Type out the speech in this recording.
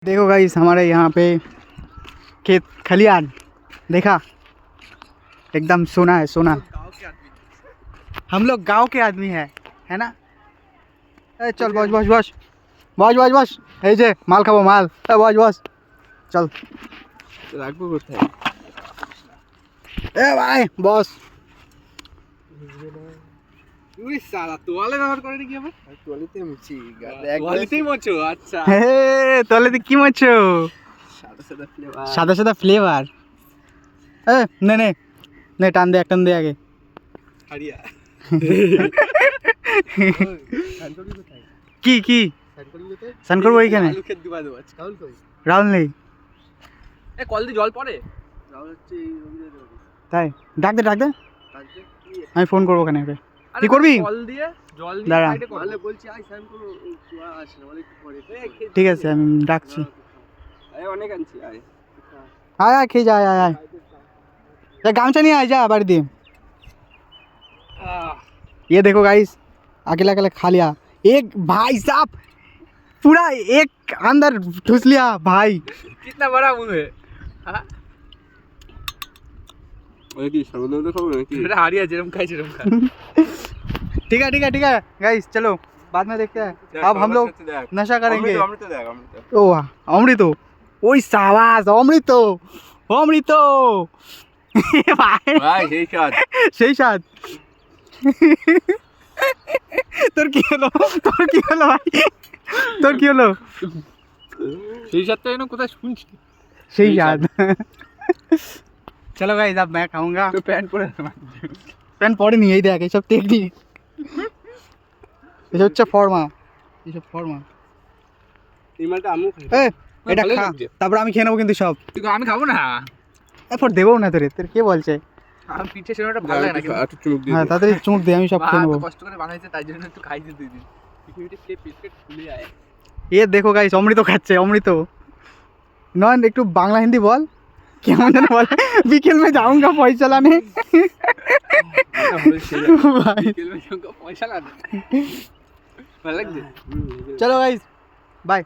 देखो गाइस हमारे यहाँ पे खेत खलियान देखा, एकदम सोना है सोना। हम लोग गांव के आदमी है ना। ए चल बस बस बस बस बस बस এই যে মাল খাবো মাল। এ বস বস চল রাখবো কোথায়? এ ভাই বস। তুই সারা তোয়ালে ব্যবহার করে নাকি আবার? তোয়ালেতে মুছি তোয়ালেতেই মোছো। আচ্ছা হে তোয়ালেতে কি মোছো? সাদা সাদা ফ্লেভার। সাদা সাদা ফ্লেভার। এ নে নে নে টান দে, এক টান দে আগে। হারিয়া সানকড়ি কোথায়? কি কি সানকড়ি কোথায়? স্নান করবো এইখানে। আলু খেত দিবা দেবো আজকে। কাউল কই? রাহুল নেই এ কল দি জল পড়ে। রাহুল হচ্ছে এই রবিদের রবি। তাই ডাক দে ডাক দে, কালকে আমি ফোন করবো ওখানে ওকে। কি করবি? কল দিয়ে জল দিয়ে দাঁড়া। সাইডে করলে বলছি আই স্নান করব তুই আসিস না বলে একটু পরে। ঠিক আছে আমি ডাকছি। আয় অনেক আনছি আয়। আয় আয় খেয়ে যা, আয় আয় আয়। যা गामछा नहीं आया जा बाड़ी दी। ये देखो गाइस अकेला अकेला खा लिया एक भाई साहब, पूरा एक अंदर ठुस लिया भाई। कितना बड़ा मुंह है। हां ওই কি সর্বদন্ত খাবো নাকি? এটা হারিয়া যেরকম খাই যেরকম খা। ठीक है ठीक है ठीक है गाइस चलो बाद में देखते हैं। अब हम लोग नशा करेंगे। अमृत देख अमृत। ओ अमृतो ওই সাবাস অমৃতো অমৃতো ভাই ভাই সেই স্বাদ সেই স্বাদ। তোর কি হলো তোর কি হলো ভাই তোর কি হলো? সেই স্বাদটা যেন কোথায় শুনছি। সেই স্বাদ। चलो गाइस अब मैं खाऊंगा। তো প্যান্ট পরে প্যান্ট পরেনি, এই দেখ এইসব টেকনিক, এসব হচ্ছে ফর্মা, এইসব ফর্মা। এই মালটা আমু খাই। এ এটা খা তারপর আমি খেয়ে নেবো কিন্তু সব। তুই আমি খাবো না। এরপর দেবো না তোরে, তোর কে বলছে? আমি পিঠে সেটা ভালো লাগে না। একটু চুমুক দিয়ে হ্যাঁ তাড়াতাড়ি চুমুক দে, আমি সব খেয়ে নেবো। কষ্ট করে বানাইছে তাই জন্য একটু খাই দিতে দিই। পিঠে খেয়ে বিস্কিট ফুলে যায়। ये देखो गाइस অমৃত খাচ্ছে অমৃত। নন একটু বাংলা হিন্দি বল, কেমন যেন বলে বিকেল में जाऊंगा पैसा लाने। भाई পয়সা লাগে। ভালো লাগছে। चलो गाइस बाय।